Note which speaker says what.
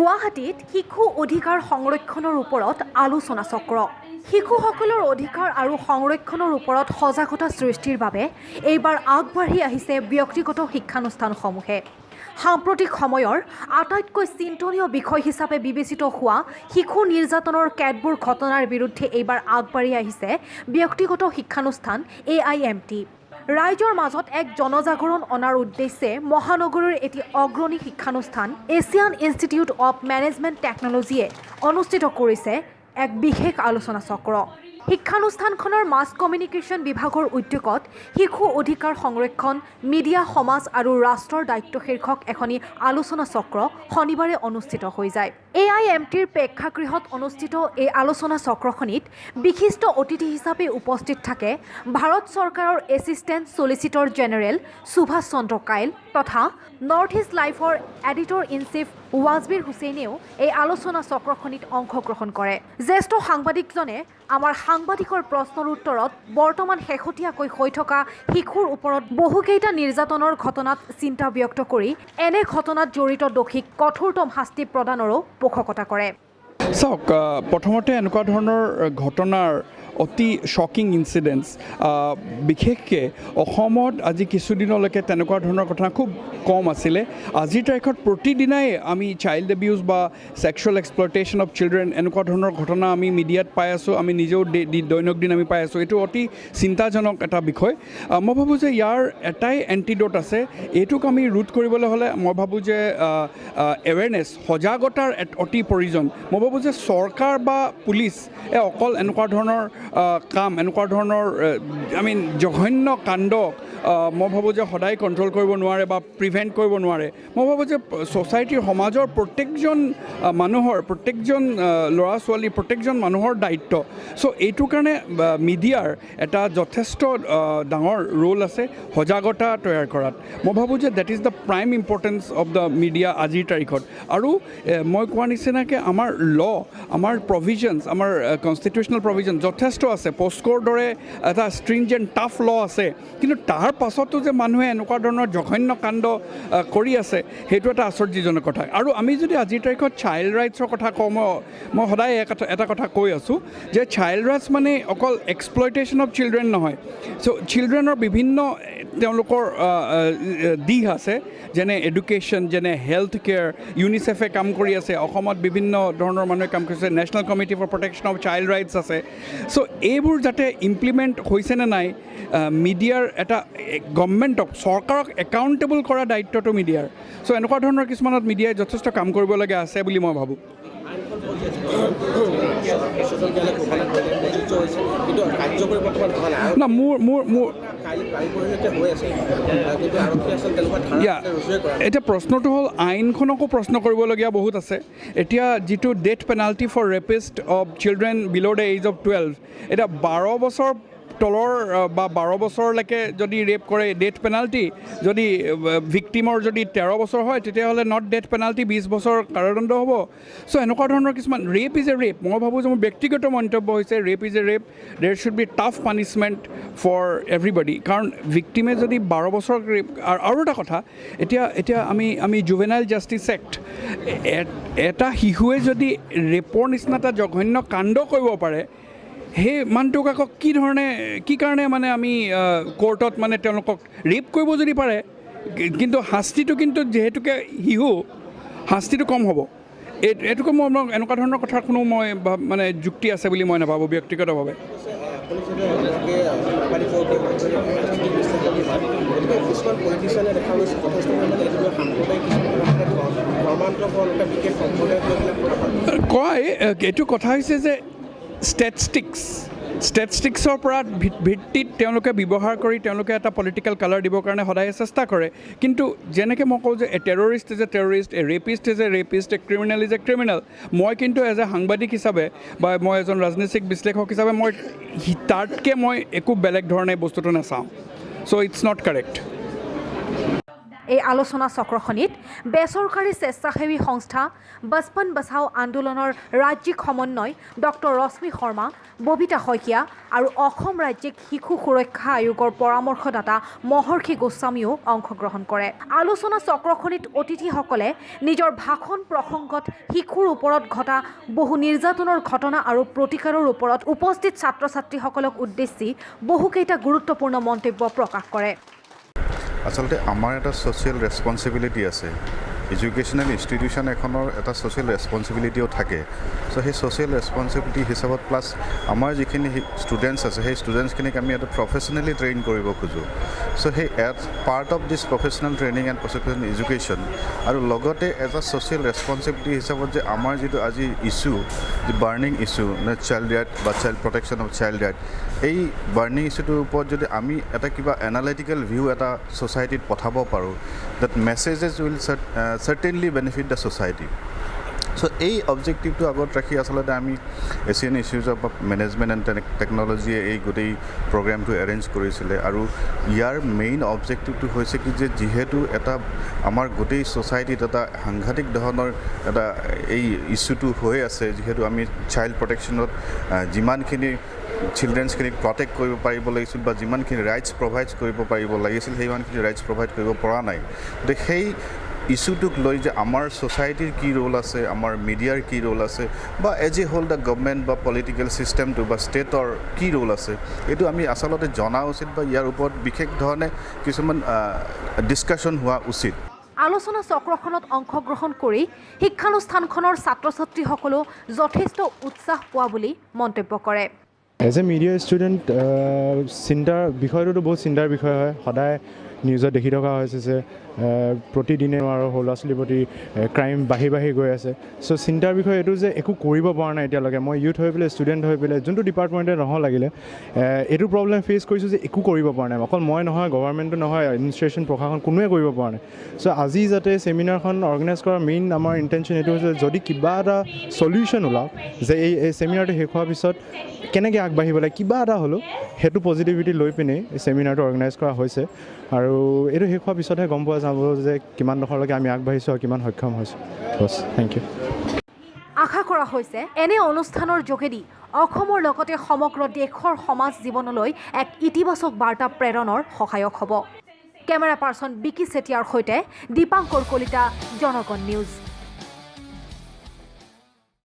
Speaker 1: গুৱাহাটীত শিশু অধিকাৰ সংৰক্ষণৰ ওপৰত আলোচনা চক্ৰ। শিশুসকলৰ অধিকাৰ আৰু সংৰক্ষণৰ ওপৰত সজাগতা সৃষ্টিৰ বাবে এইবাৰ আগবাঢ়ি আহিছে ব্যক্তিগত শিক্ষানুষ্ঠানসমূহে। সাম্প্ৰতিক সময়ৰ আটাইতকৈ চিন্তনীয় বিষয় হিচাপে বিবেচিত হোৱা শিশু নিৰ্যাতনৰ কেতবোৰ ঘটনাৰ বিৰুদ্ধে এইবাৰ আগবাঢ়ি আহিছে ব্যক্তিগত শিক্ষানুষ্ঠান AIMT। ৰাইজৰ মাজত এক জনজাগৰণ অনাৰ উদ্দেশ্যে মহানগৰীৰ এটি অগ্ৰণী শিক্ষানুষ্ঠান এছিয়ান ইনষ্টিটিউট অৱ মেনেজমেণ্ট টেকনলজিয়ে অনুষ্ঠিত কৰিছে এক বিশেষ আলোচনা চক্ৰ। শিক্ষানুষ্ঠানখনৰ মাছ কমিউনিকেশ্যন বিভাগৰ উদ্যোগত শিশু অধিকাৰ সংৰক্ষণ, মিডিয়া, সমাজ আৰু ৰাষ্ট্ৰৰ দায়িত্ব শীৰ্ষক এখনি আলোচনা চক্ৰ শনিবাৰে অনুষ্ঠিত হৈ যায়। AIMTৰ প্ৰেক্ষাগৃহত অনুষ্ঠিত এই আলোচনা চক্ৰখনিত বিশিষ্ট অতিথি হিচাপে উপস্থিত থাকে ভাৰত চৰকাৰৰ এছিষ্টেণ্ট চলিচিটৰ জেনেৰেল সুভাষ চন্দ্ৰ কাইল তথা নৰ্থ ইষ্ট লাইফৰ এডিটৰ ইন চিফ ৱাজবিৰ হুছেইনেও এই আলোচনা চক্ৰখনিত অংশগ্ৰহণ কৰে। জ্যেষ্ঠ সাংবাদিকজনে আমাৰ সাংবাদিকৰ প্ৰশ্নৰ উত্তৰত বৰ্তমান শেহতীয়াকৈ হৈ থকা শিশুৰ ওপৰত বহুকেইটা নিৰ্যাতনৰ ঘটনাত চিন্তা ব্যক্ত কৰি এনে ঘটনাত জড়িত দোষীক কঠোৰতম শাস্তি প্ৰদানৰো পোষকতা কৰে।
Speaker 2: চাওক, প্ৰথমতে এনেকুৱা ধৰণৰ ঘটনাৰ অতি শ্বকিং ইনচিডেণ্টছ বিশেষকৈ অসমত আজি কিছুদিনলৈকে তেনেকুৱা ধৰণৰ ঘটনা খুব কম আছিলে। আজিৰ তাৰিখত প্ৰতিদিনাই আমি চাইল্ড এবিউজ বা ছেক্সুৱেল এক্সপ্লইটেশ্যন অফ চিলড্ৰেন এনেকুৱা ধৰণৰ ঘটনা আমি মিডিয়াত পাই আছোঁ, আমি নিজেও দৈনন্দিন আমি পাই আছোঁ। এইটো অতি চিন্তাজনক এটা বিষয়। মই ভাবোঁ যে ইয়াৰ এটাই এণ্টিড'ট আছে। এইটোক আমি ৰোধ কৰিবলৈ হ'লে মই ভাবোঁ যে এৱেৰনেছ, সজাগতাৰ অতি প্ৰয়োজন। মই ভাবোঁ যে চৰকাৰ বা পুলিচ অকল এনেকুৱা ধৰণৰ কাম, এনেকুৱা ধৰণৰ জঘন্য কাণ্ডক মই ভাবোঁ যে সদায় কণ্ট্ৰল কৰিব নোৱাৰে বা প্ৰিভেণ্ট কৰিব নোৱাৰে। মই ভাবোঁ যে ছ'চাইটিৰ, সমাজৰ প্ৰত্যেকজন মানুহৰ, প্ৰত্যেকজন ল'ৰা ছোৱালী, প্ৰত্যেকজন মানুহৰ দায়িত্ব। চ' এইটোৰ কাৰণে মিডিয়াৰ এটা যথেষ্ট ডাঙৰ ৰোল আছে সজাগতা তৈয়াৰ কৰাত। মই ভাবোঁ যে that is the prime importance of the media আজিৰ তাৰিখত। আৰু মই কোৱা নিচিনাকৈ আমাৰ আমাৰ প্ৰভিজনছ, আমাৰ কনষ্টিটিউচনেল প্ৰভিজন যথেষ্ট আছে। পস্ক'ৰ দৰে এটা ষ্ট্ৰিংজেণ্ট টাফ আছে, কিন্তু তাৰ পাছতো যে মানুহে এনেকুৱা ধৰণৰ জঘন্য কাণ্ড কৰি আছে, সেইটো এটা আশ্চৰ্যজনক কথা। আৰু আমি যদি আজিৰ তাৰিখত চাইল্ড ৰাইটছৰ কথা কওঁ, মই সদায় এটা কথা কৈ আছোঁ যে চাইল্ড ৰাইটছ মানে অকল এক্সপ্লইটেশ্যন অফ চিলড্ৰেন নহয়। চ' চিলড্ৰেনৰ বিভিন্ন তেওঁলোকৰ দিশ আছে, যেনে এডুকেশ্যন, যেনে হেল্থ কেয়াৰ। ইউনিচেফে কাম কৰি আছে, অসমত বিভিন্ন ধৰণৰ মানুহে কাম কৰিছে, national committee for protection of child rights আছে। চ' এইবোৰ যাতে ইমপ্লিমেণ্ট হৈছেনে নাই, মিডিয়াৰ এটা গভৰ্ণমেণ্টক, চৰকাৰক একাউণ্টেবল কৰা দায়িত্বটো মিডিয়াৰ। চ' এনেকুৱা ধৰণৰ কিছুমানত মিডিয়াই যথেষ্ট কাম কৰিবলগীয়া আছে বুলি মই ভাবোঁ। না, এতিয়া প্ৰশ্নটো হ'ল আইনখনকো প্ৰশ্ন কৰিবলগীয়া বহুত আছে। এতিয়া যিটো death penalty for rapist of children below' the age of 12, এতিয়া 12 বছৰ তলৰ বা 12 বছৰলৈকে যদি ৰেপ কৰে ডেথ পেনাল্টি, যদি ভিক্টিমৰ যদি 13 বছৰ হয় তেতিয়াহ'লে নট ডেথ পেনাল্টি, 20 বছৰ কাৰাদণ্ড হ'ব। চ' এনেকুৱা ধৰণৰ কিছুমান ৰেপ ইজ এ ৰেপ। মই ভাবোঁ যে মোৰ ব্যক্তিগত মন্তব্য হৈছে rape is a rape. There should be tough punishment for everybody. কাৰণ ভিক্টিমে যদি 12 বছৰ ৰেপ, আৰু এটা কথা, এতিয়া আমি জুভেনাইল জাষ্টিছ এক্ট, এটা শিশুৱে যদি ৰেপৰ নিচিনা এটা জঘন্য কাণ্ড কৰিব পাৰে, সেই মানুহটোক আকৌ কি কাৰণে আমি কোৰ্টত তেওঁলোকক ৰেপ কৰিব যদি পাৰে, কিন্তু শাস্তিটো যিহেতুকে শিশু, শাস্তিটো কম হ'ব। এইটোকে মই এনেকুৱা ধৰণৰ কথাৰ কোনো মই যুক্তি আছে বুলি মই নাভাবোঁ ব্যক্তিগতভাৱে। কয় এইটো কথা হৈছে যে ষ্টেটিষ্টিক্সৰ পৰা ভিত্তিত তেওঁলোকে ব্যৱহাৰ কৰি তেওঁলোকে এটা পলিটিকেল কালাৰ দিবৰ কাৰণে সদায় চেষ্টা কৰে। কিন্তু যেনেকৈ মই কওঁ যে a terrorist is a terrorist, a rapist is a rapist, a criminal is a criminal. মই কিন্তু এজ এ সাংবাদিক হিচাপে বা মই এজন ৰাজনৈতিক বিশ্লেষক হিচাপে তাতকৈ মই একো বেলেগ ধৰণে বস্তুটো নাচাওঁ। চ' ইটছ নট কাৰেক্ট।
Speaker 1: এই আলোচনা চক্ৰখনিত বেচৰকাৰী স্বেচ্ছাসেৱী সংস্থা বচপন বচাও আন্দোলনৰ ৰাজ্যিক সমন্বয় ডক্টৰ ৰশ্মি শৰ্মা, ববিতা শইকীয়া আৰু অসম ৰাজ্যিক শিশু সুৰক্ষা আয়োগৰ পৰামৰ্শদাতা মহৰ্ষি গোস্বামীও অংশগ্ৰহণ কৰে। আলোচনা চক্ৰখনিত অতিথিসকলে নিজৰ ভাষণ প্ৰসংগত শিশুৰ ওপৰত ঘটা বহু নিৰ্যাতনৰ ঘটনা আৰু প্ৰতিকাৰৰ ওপৰত উপস্থিত ছাত্ৰ-ছাত্ৰীসকলক উদ্দেশ্যি বহুকেইটা গুৰুত্বপূৰ্ণ মন্তব্য প্ৰকাশ কৰে।
Speaker 3: আচলতে আমাৰ এটা ছ'চিয়েল ৰেছপনচিবিলিটি আছে। এডুকেশ্যনেল ইনষ্টিটিউশ্যন এখনৰ এটা ছ'চিয়েল ৰেছপনচিবিলিটিও থাকে। চ' সেই ছ'চিয়েল ৰেছপনচিবিলিটি হিচাপত প্লাছ আমাৰ যিখিনি ষ্টুডেণ্টছ আছে সেই ষ্টুডেণ্টছখিনিক আমি এটা প্ৰফেচনেলি ট্ৰেইন কৰিব খোজোঁ। চ' সেই part of this professional training and professional education আৰু লগতে এটা ছ'চিয়েল ৰেছপনচিবিলিটি হিচাপত যে আমাৰ যিটো আজি ইছ্যু, যি বাৰ্ণিং ইছ্যু চাইল্ড ৰাইট বা child protection of child right, এই বাৰ্ণিং ইছ্যুটোৰ ওপৰত যদি আমি এটা কিবা এনালাইটিকেল ভিউ এটা ছ'চাইটিত পঠাব পাৰোঁ, that messages will certainly benefit the society. So এই অবজেক্টিভটো আগত ৰাখি আচলতে আমি Asian issues of management and টেকন'লজিয়ে এই গোটেই প্ৰগ্ৰেমটো এৰেঞ্জ কৰিছিলে আৰু ইয়াৰ মেইন অবজেক্টিভটো হৈছে কি যে যিহেতু এটা আমাৰ গোটেই ছ'চাইটিত এটা সাংঘাতিক ধৰণৰ এটা এই ইছ্যুটো হৈ আছে, যিহেতু আমি চাইল্ড প্ৰটেকশ্যনত যিমানখিনি চিলড্ৰেনছখিনিক প্ৰটেক্ট কৰিব পাৰিব লাগিছিল বা যিমানখিনি ৰাইটছ প্ৰভাইড কৰিব পাৰিব লাগিছিল সিমানখিনি ৰাইটছ প্ৰভাইড কৰিব পৰা নাই। গতিকে সেই ইছ্যুটোক লৈ যে আমাৰ ছ'চাইটিৰ কি ৰোল আছে, আমাৰ মিডিয়াৰ কি ৰোল আছে বা as a whole the government বা পলিটিকেল ছিষ্টেমটো বা ষ্টেটৰ কি ৰোল আছে, এইটো আমি আচলতে জনা উচিত বা ইয়াৰ ওপৰত বিশেষ ধৰণে কিছুমান ডিছকাশ্যন হোৱা উচিত।
Speaker 1: আলোচনা চক্ৰখনত অংশগ্ৰহণ কৰি শিক্ষানুষ্ঠানখনৰ ছাত্ৰ-ছাত্ৰীসকলেও যথেষ্ট উৎসাহ পোৱা বুলি মন্তব্য কৰে।
Speaker 4: এজ এ মিডিয়া ষ্টুডেণ্ট চিন্তাৰ বিষয়টোতো বহুত চিন্তাৰ বিষয় হয়। সদায় নিউজত দেখি থকা হৈছে যে প্ৰতিদিনে আৰু সৰু ল'ৰা ছোৱালীৰ প্ৰতি ক্ৰাইম বাঢ়ি গৈ আছে। চ' চিন্তাৰ বিষয় এইটো যে একো কৰিব পৰা নাই এতিয়ালৈকে। মই ইউথ হৈ পেলাই, ষ্টুডেণ্ট হৈ পেলাই, যোনটো ডিপাৰ্টমেণ্টে নহয় লাগিলে এইটো প্ৰব্লেম ফেচ কৰিছোঁ যে একো কৰিব পৰা নাই। অকল মই নহয়, গভৰ্ণমেণ্টো নহয়, এডমিনিষ্ট্ৰেশ্যন প্ৰশাসন কোনোৱে কৰিব পৰা নাই। চ' আজি যাতে চেমিনাৰখন অৰ্গেনাইজ কৰাৰ মেইন আমাৰ ইণ্টেনশ্যন এইটো হৈছে যদি কিবা এটা চলিউশ্যন ওলাওক যে এই চেমিনাৰটো শেষ হোৱাৰ পিছত কেনেকৈ আগবাঢ়িব লাগে, কিবা এটা হ'লেও সেইটো পজিটিভিটি লৈ পিনে এই চেমিনাৰটো অৰ্গেনাইজ কৰা হৈছে। আৰু এইটো শেষ হোৱাৰ পিছতহে গম পোৱা যাব যে কিমান ডোখৰলৈকে আমি আগবাঢ়িছোঁ আৰু কিমান সক্ষম হৈছোঁ। বছ, থেংক ইউ।
Speaker 1: আশা কৰা হৈছে এনে অনুষ্ঠানৰ যোগেদি অসমৰ লগতে সমগ্ৰ দেশৰ সমাজ জীৱনলৈ এক ইতিবাচক বাৰ্তা প্ৰেৰণৰ সহায়ক হ'ব। কেমেৰা পাৰ্চন বিকি চেতিয়াৰ সৈতে দীপাংকৰ কলিতা, জনগণ নিউজ।